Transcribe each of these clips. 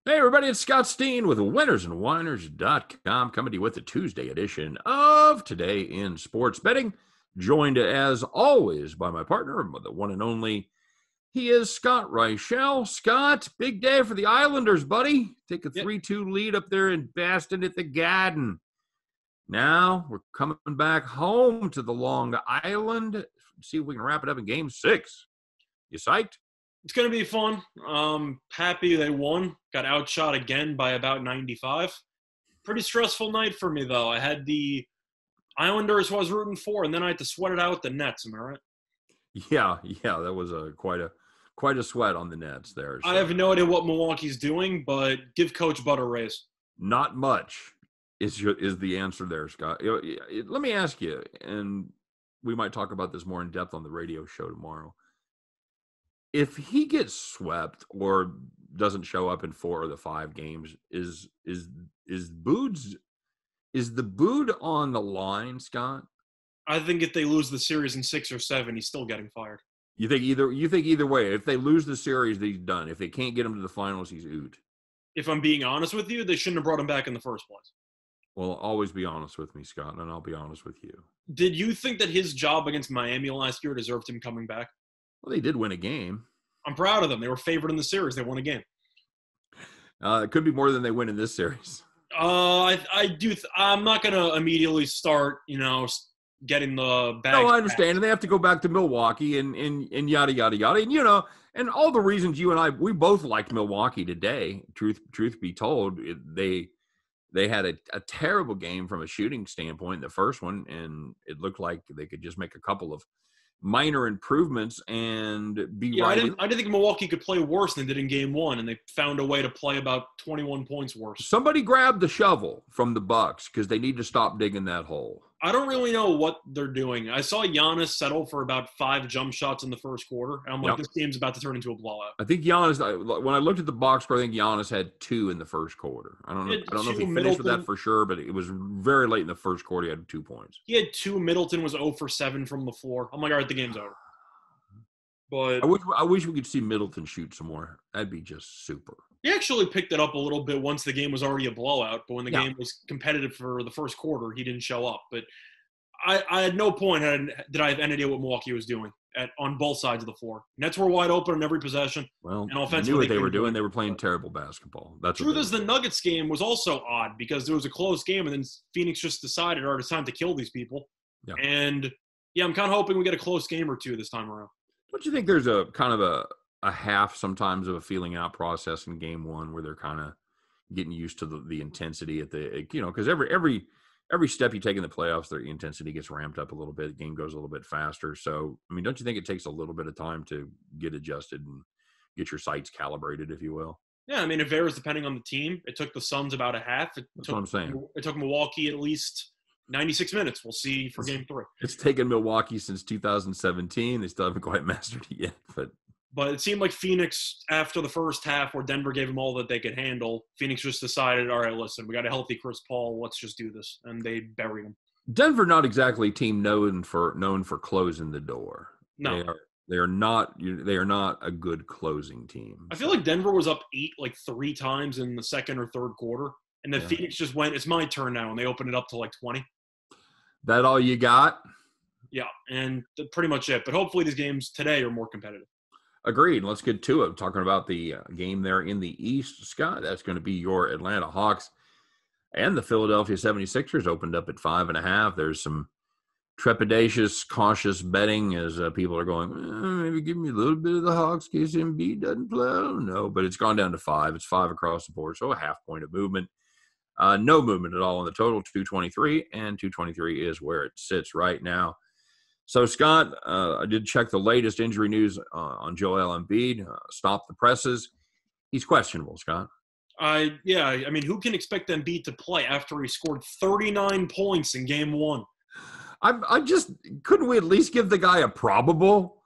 Hey, everybody, it's Scott Steen with winnersandwhiners.com coming to you with the Tuesday edition of Today in Sports Betting. Joined as always by my partner, the one and only. He is Scott Reichel. Scott, big day for the Islanders, buddy. Take a 3-2 lead up there in Boston at the Garden. Now we're coming back home to the Long Island. See if we can wrap it up in game 6. You psyched? It's going to be fun. Happy they won. Got outshot again by about 95. Pretty stressful night for me, though. I had the Islanders who I was rooting for, and then I had to sweat it out with the Nets. Am I right? Yeah, that was quite a sweat on the Nets there. So. I have no idea what Milwaukee's doing, but give Coach Bud a raise. Not much is the answer there, Scott. Let me ask you, and we might talk about this more in depth on the radio show tomorrow. If he gets swept or doesn't show up in 4 of the 5 games, is the boot on the line, Scott? I think if they lose the series in 6 or 7, he's still getting fired. You think either way? If they lose the series, he's done. If they can't get him to the finals, he's oot. If I'm being honest with you, they shouldn't have brought him back in the first place. Well, always be honest with me, Scott, and I'll be honest with you. Did you think that his job against Miami last year deserved him coming back? Well, they did win a game. I'm proud of them. They were favored in the series. They won a game. It could be more than they win in this series. I do. I'm not going to immediately start, getting the bag. No, I understand. And they have to go back to Milwaukee and yada, yada, yada. And, and all the reasons you and I, we both liked Milwaukee today. Truth be told, they had a terrible game from a shooting standpoint, the first one, and it looked like they could just make a couple of minor improvements and be right. I didn't think Milwaukee could play worse than they did in game 1, and they found a way to play about 21 points worse. Somebody grabbed the shovel from the Bucks because they need to stop digging that hole. I don't really know what they're doing. I saw Giannis settle for about 5 jump shots in the first quarter, and I'm like, This game's about to turn into a blowout. I think Giannis, when I looked at the box score, I think Giannis had 2 in the first quarter. I don't know if he finished with that for sure, but it was very late in the first quarter. He had 2 points. He had 2. Middleton was 0 for 7 from the floor. I'm like, all right, the game's over. But I wish we could see Middleton shoot some more. That'd be just super. He actually picked it up a little bit once the game was already a blowout, but when the game was competitive for the first quarter, he didn't show up. But I had no point did I have any idea what Milwaukee was doing on both sides of the floor. Nets were wide open on every possession. Well, and offensively, they knew what they were doing. They were playing terrible basketball. Truth is, the Nuggets game was also odd because there was a close game, and then Phoenix just decided, all right, it's time to kill these people. Yeah. And, I'm kind of hoping we get a close game or 2 this time around. Don't you think there's a kind of a half sometimes of a feeling out process in game 1 where they're kind of getting used to the intensity at the, because every step you take in the playoffs, the intensity gets ramped up a little bit. The game goes a little bit faster. So, don't you think it takes a little bit of time to get adjusted and get your sights calibrated, if you will? Yeah, it varies depending on the team. It took the Suns about a half. That's what I'm saying. It took Milwaukee at least 96 minutes. We'll see for game 3. It's taken Milwaukee since 2017. They still haven't quite mastered it yet, But it seemed like Phoenix, after the first half where Denver gave them all that they could handle, Phoenix just decided, all right, listen, we got a healthy Chris Paul. Let's just do this. And they buried him. Denver, not exactly a team known for closing the door. No. They are not a good closing team. I feel like Denver was up 8 like 3 times in the second or third quarter. And then Phoenix just went, it's my turn now. And they opened it up to like 20. That all you got? Yeah. And pretty much it. But hopefully these games today are more competitive. Agreed. Let's get to it. Talking about the game there in the East, Scott, that's going to be your Atlanta Hawks and the Philadelphia 76ers opened up at 5.5. There's some trepidatious, cautious betting as people are going, maybe give me a little bit of the Hawks in case Embiid doesn't play. I don't know, but it's gone down to 5. It's 5 across the board, so a half point of movement. No movement at all in the total, 223, and 223 is where it sits right now. So, Scott, I did check the latest injury news on Joel Embiid. Stop the presses. He's questionable, Scott. Who can expect Embiid to play after he scored 39 points in game 1? Couldn't we at least give the guy a probable?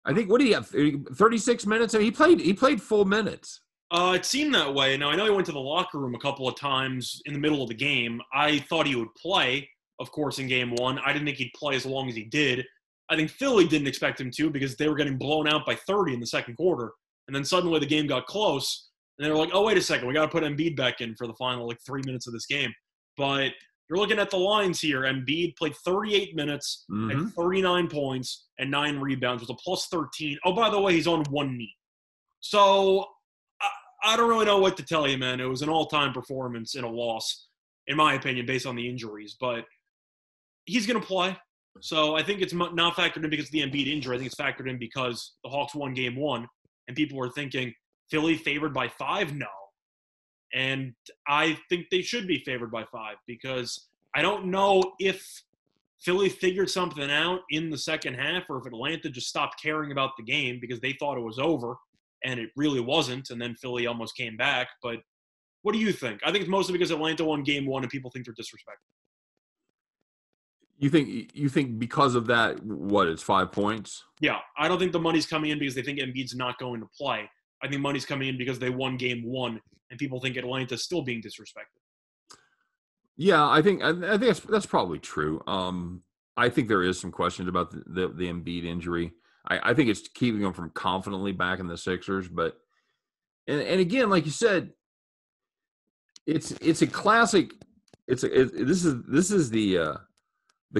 I think, what did he have, 36 minutes? He played full minutes. It seemed that way. Now, I know he went to the locker room a couple of times in the middle of the game. I thought he would play, of course, in game 1. I didn't think he'd play as long as he did. I think Philly didn't expect him to because they were getting blown out by 30 in the second quarter. And then suddenly the game got close. And they were like, oh, wait a second, we got to put Embiid back in for the final 3 minutes of this game. But you're looking at the lines here. Embiid played 38 minutes, had 39 points, and 9 rebounds with a plus 13. Oh, by the way, he's on one knee. So I don't really know what to tell you, man. It was an all-time performance in a loss, in my opinion, based on the injuries. But he's going to play. So I think it's not factored in because of the Embiid injury. I think it's factored in because the Hawks won game 1, and people were thinking, Philly favored by 5? No. And I think they should be favored by 5 because I don't know if Philly figured something out in the second half or if Atlanta just stopped caring about the game because they thought it was over and it really wasn't, and then Philly almost came back. But what do you think? I think it's mostly because Atlanta won game 1 and people think they're disrespected. You think because of that, it's 5 points? Yeah, I don't think the money's coming in because they think Embiid's not going to play. I think money's coming in because they won game 1 and people think Atlanta's still being disrespected. Yeah, I think that's probably true. I think there is some questions about the Embiid injury. I think it's keeping them from confidently back in the Sixers, but and again, like you said, it's a classic. This is the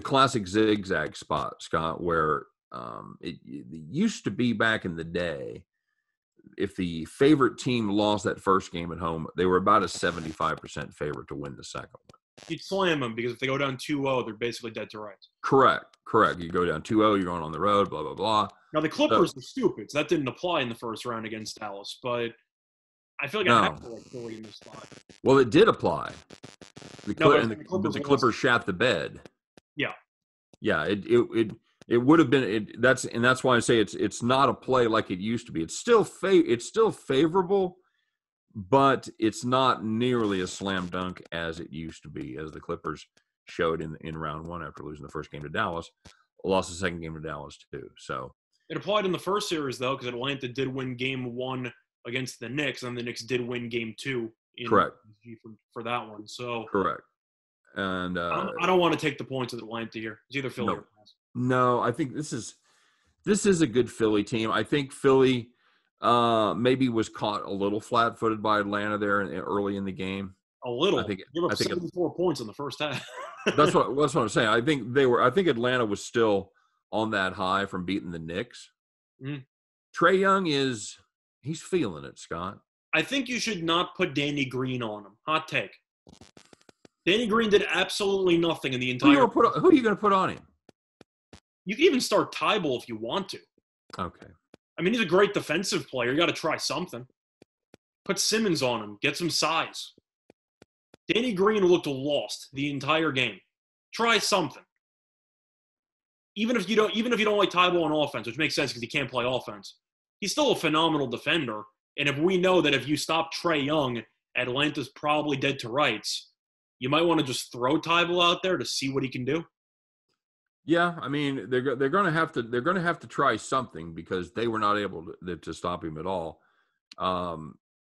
classic zigzag spot, Scott, where it used to be back in the day. If the favorite team lost that first game at home, they were about a 75% favorite to win the second one. You'd slam them because if they go down 2-0, they're basically dead to rights. Correct. You go down 2-0, you're going on the road, blah, blah, blah. Now, the Clippers are stupid, so that didn't apply in the first round against Dallas, but I feel like I have to like Philly in this spot. Well, it did apply. The Clippers shat the bed. Yeah. Yeah, it would have been that's why I say it's not a play like it used to be. It's still favorable, but it's not nearly a slam dunk as it used to be, as the Clippers showed in round 1 after losing the first game to Dallas. Lost the second game to Dallas too. So it applied in the first series though, because Atlanta did win game 1 against the Knicks, and the Knicks did win game 2 correct for that one. So correct. And I don't want to take the points with Atlanta here. It's either Philly or Dallas. No, I think this is a good Philly team. I think Philly maybe was caught a little flat-footed by Atlanta there early in the game. A little. I think 74 points in the first half. that's what I'm saying. I think Atlanta was still on that high from beating the Knicks. Mm. Trae Young he's feeling it, Scott. I think you should not put Danny Green on him. Hot take. Danny Green did absolutely nothing in the entire. Who are you going to put on him? You can even start Tybal if you want to. Okay. I mean, he's a great defensive player. You got to try something. Put Simmons on him. Get some size. Danny Green looked lost the entire game. Try something. Even if you don't like Tybal on offense, which makes sense because he can't play offense, he's still a phenomenal defender. And if we know that if you stop Trae Young, Atlanta's probably dead to rights, you might want to just throw Tybal out there to see what he can do. Yeah, I mean they're going to have to try something because they were not able to stop him at all.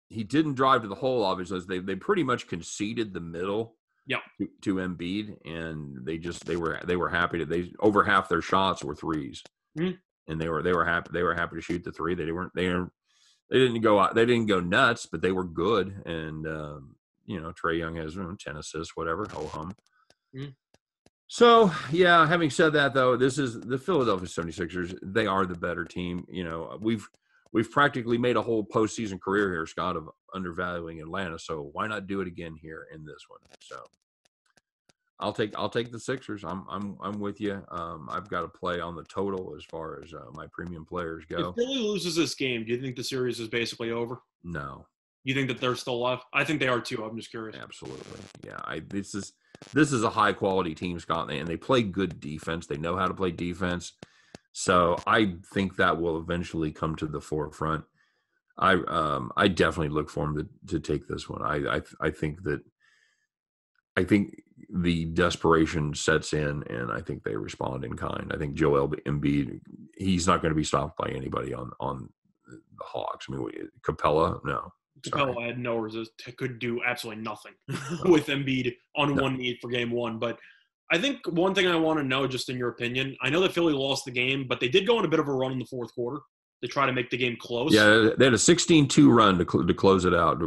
He didn't drive to the hole, obviously. They pretty much conceded the middle. Yeah. To Embiid, and they were happy that over half their shots were threes, and they were happy to shoot the three. They didn't go nuts, but they were good. And Trae Young has 10 assists, whatever, ho hum. Mm. So, yeah, having said that, though, this is the Philadelphia 76ers. They are the better team. We've practically made a whole postseason career here, Scott, of undervaluing Atlanta. So why not do it again here in this one? So I'll take the Sixers. I'm with you. I've got to play on the total as far as my premium players go. If Philly loses this game, do you think the series is basically over? No. You think that they're still alive? I think they are too. I'm just curious. Absolutely. Yeah. This is a high quality team, Scott, and they play good defense. They know how to play defense. So I think that will eventually come to the forefront. I definitely look for them to take this one. I think the desperation sets in, and I think they respond in kind. I think Joel Embiid, he's not going to be stopped by anybody on the Hawks. I mean, Capella, no. Capella had no resist, could do absolutely nothing with Embiid on one knee for game 1. But I think one thing I want to know, just in your opinion, I know that Philly lost the game, but they did go on a bit of a run in the fourth quarter. to try to make the game close. Yeah, they had a 16-2 run to close it out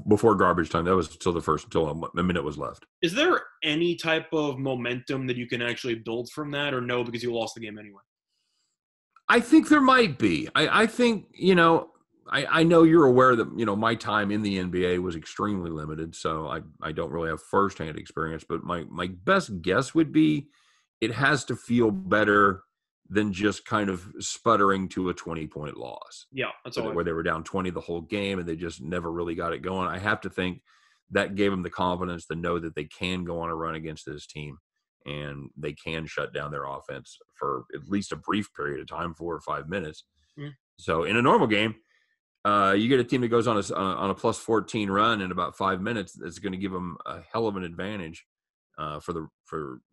before garbage time. That was until a minute was left. Is there any type of momentum that you can actually build from that, or no, because you lost the game anyway? I think there might be. I think, I know you're aware that, my time in the NBA was extremely limited, so I don't really have firsthand experience, but my best guess would be it has to feel better than just kind of sputtering to a 20-point loss. Yeah, that's all. Where they were down 20 the whole game and they just never really got it going. I have to think that gave them the confidence to know that they can go on a run against this team and they can shut down their offense for at least a brief period of time, 4 or 5 minutes. Mm. So in a normal game, you get a team that goes on a plus 14 run in about 5 minutes. That's going to give them a hell of an advantage for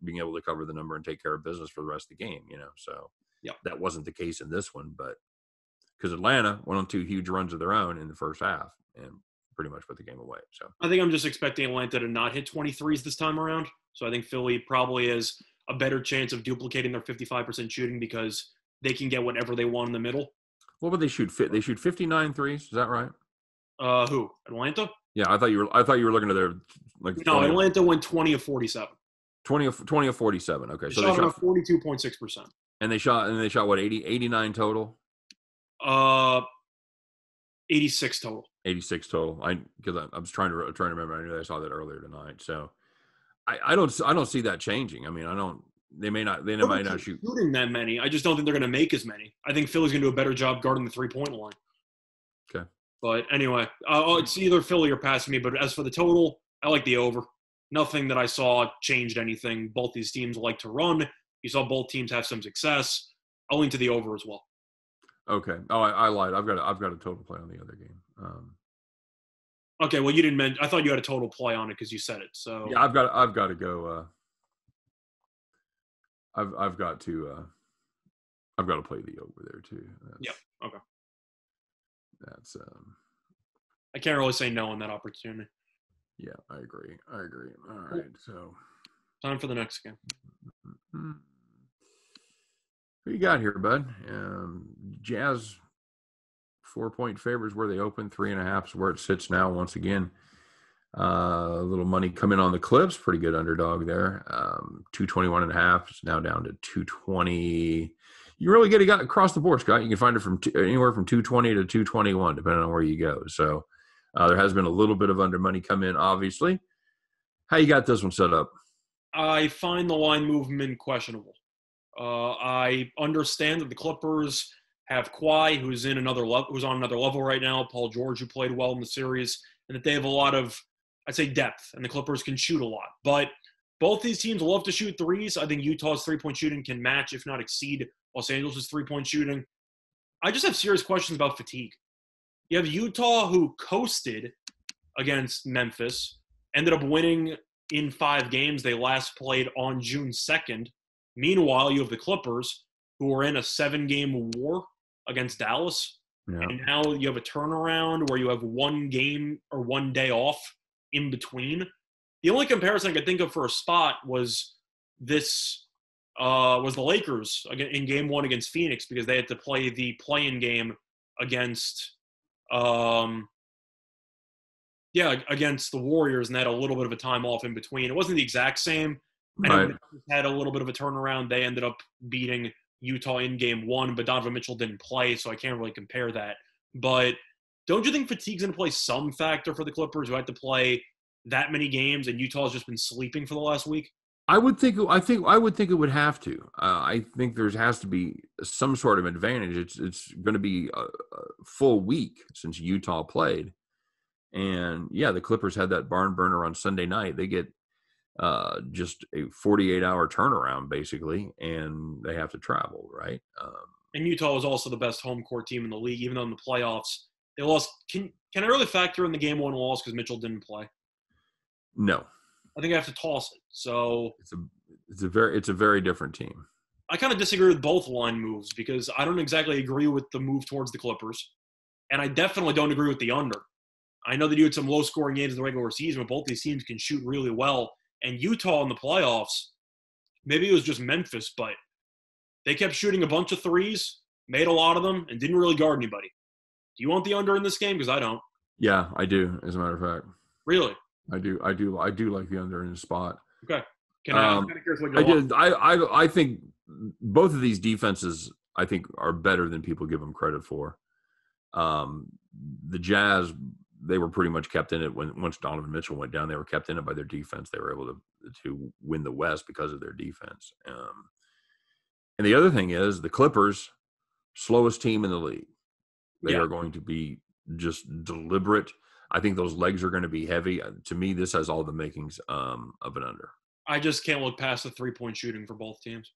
being able to cover the number and take care of business for the rest of the game. So yeah, that wasn't the case in this one, but because Atlanta went on 2 huge runs of their own in the first half and pretty much put the game away. So I think I'm just expecting Atlanta to not hit 23s this time around. So I think Philly probably has a better chance of duplicating their 55% shooting because they can get whatever they want in the middle. What would they shoot? They shoot 59 threes. Is that right? Who? Atlanta? Yeah, I thought you were looking at their No, Atlanta went 20 of 47. 20 of 47. Okay, so they shot 42.6%. And they shot what, 89 total? 86 total. 86 total. I was trying to remember. I knew I saw that earlier tonight. So I don't see that changing. I mean, they might not shoot shooting that many. I just don't think they're going to make as many. I think Philly's going to do a better job guarding the 3-point line. Okay. But anyway, it's either Philly or passing me. But as for the total, I like the over. Nothing that I saw changed anything. Both these teams like to run. You saw both teams have some success. I'll lean to the over as well. Okay. Oh, I lied. I've got a total play on the other game. Okay. Well, you didn't mention. I thought you had a total play on it because you said it. So yeah, I've got to go. I've got to play the over there too. Yeah. Okay. That's I can't really say no on that opportunity. Yeah, I agree. All right, so time for the next game. Mm-hmm. What you got here, bud? Jazz 4-point favorites where they open, 3.5 is where it sits now. Once again, a little money coming on the Clips, pretty good underdog there. 221.5 is now down to 220. You really get it across the board, Scott. You can find it from anywhere from 220 to 221, depending on where you go. So there has been a little bit of under money come in, obviously. How you got this one set up? I find the line movement questionable. I understand that the Clippers have Kawhi, who's on another level right now, Paul George, who played well in the series, and that they have a lot of, I'd say, depth, and the Clippers can shoot a lot. But both these teams love to shoot threes. I think Utah's 3-point shooting can match, if not exceed, Los Angeles' 3-point shooting. I just have serious questions about fatigue. You have Utah, who coasted against Memphis, ended up winning in 5 games. They last played on June 2nd. Meanwhile, you have the Clippers, who are in a 7-game war against Dallas. Yeah. And now you have a turnaround where you have 1 game or 1 day off in between. The only comparison I could think of for a spot was the Lakers in Game 1 against Phoenix, because they had to play the play-in game against against the Warriors, and they had a little bit of a time off in between. It wasn't the exact same. Right. I know had a little bit of a turnaround. They ended up beating Utah in Game 1, but Donovan Mitchell didn't play, so I can't really compare that. But don't you think fatigue's going to play some factor for the Clippers, who had to play that many games, and Utah's just been sleeping for the last week? I would think it would have to. I think there has to be some sort of advantage. It's going to be a full week since Utah played, and yeah, the Clippers had that barn burner on Sunday night. They get just a 48-hour turnaround basically, and they have to travel, right? And Utah was also the best home court team in the league, even though in the playoffs they lost. Can I really factor in the Game 1 loss because Mitchell didn't play? No. I think I have to toss it. So it's a very different team. I kind of disagree with both line moves because I don't exactly agree with the move towards the Clippers, and I definitely don't agree with the under. I know that you had some low-scoring games in the regular season, but both these teams can shoot really well. And Utah in the playoffs, maybe it was just Memphis, but they kept shooting a bunch of threes. made a lot of them, and didn't really guard anybody. Do you want the under in this game? Because I don't. Yeah, I do. As a matter of fact, really, I do like the under in the spot. Okay, I'm kind of curious what you're I think both of these defenses I think are better than people give them credit for. The Jazz, they were pretty much kept in it once Donovan Mitchell went down. They were kept in it by their defense. They were able to win the West because of their defense. And the other thing is the Clippers, slowest team in the league. They are going to be just deliberate. I think those legs are going to be heavy. To me, this has all the makings of an under. I just can't look past the 3-point shooting for both teams.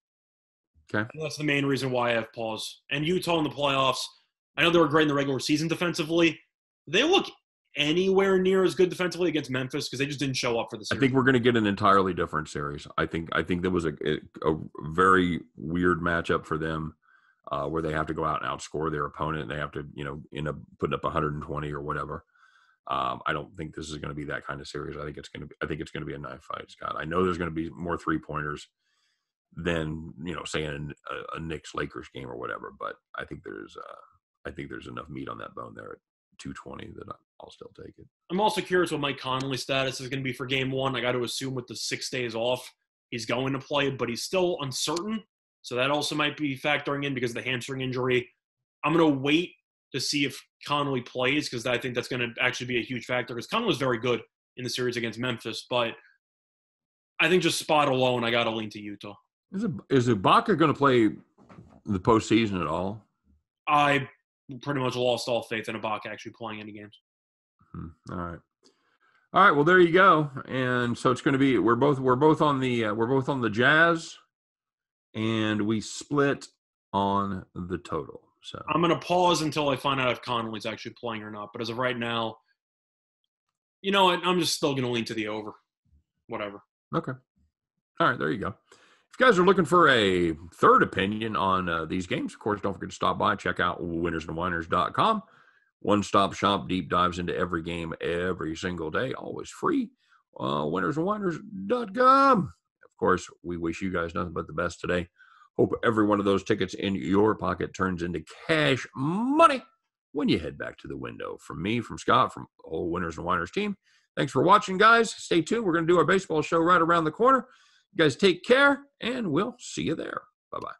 Okay. And that's the main reason why I have pause. And Utah in the playoffs, I know they were great in the regular season defensively. They look anywhere near as good defensively against Memphis because they just didn't show up for the series. I think we're going to get an entirely different series. I think there was a very weird matchup for them where they have to go out and outscore their opponent. And they have to, end up putting up 120 or whatever. I don't think this is going to be that kind of series. I think it's going to be a knife fight, Scott. I know there's going to be more 3-pointers than say in a Knicks Lakers game or whatever. But I think there's enough meat on that bone there at 220 that I'll still take it. I'm also curious what Mike Conley's status is going to be for Game 1. I got to assume with the 6 days off, he's going to play, but he's still uncertain. So that also might be factoring in because of the hamstring injury. I'm going to wait to see if Conley plays because I think that's going to actually be a huge factor because Conley was very good in the series against Memphis. But I think just spot alone, I got to lean to Utah. Is Ibaka going to play the postseason at all? I pretty much lost all faith in Ibaka actually playing any games. All right. Well, there you go. And so it's going to be we're both on the Jazz, and we split on the total. So I'm going to pause until I find out if Conley's actually playing or not. But as of right now, you know what? I'm just still going to lean to the over. Whatever. Okay. All right. There you go. If you guys are looking for a third opinion on these games, of course, don't forget to stop by. Check out winnersandwhiners.com. One-stop shop, deep dives into every game every single day, always free. Winnersandwhiners.com. Of course, we wish you guys nothing but the best today. Hope every one of those tickets in your pocket turns into cash money when you head back to the window. From me, from Scott, from the whole Winners and Whiners team, thanks for watching, guys. Stay tuned. We're going to do our baseball show right around the corner. You guys take care, and we'll see you there. Bye-bye.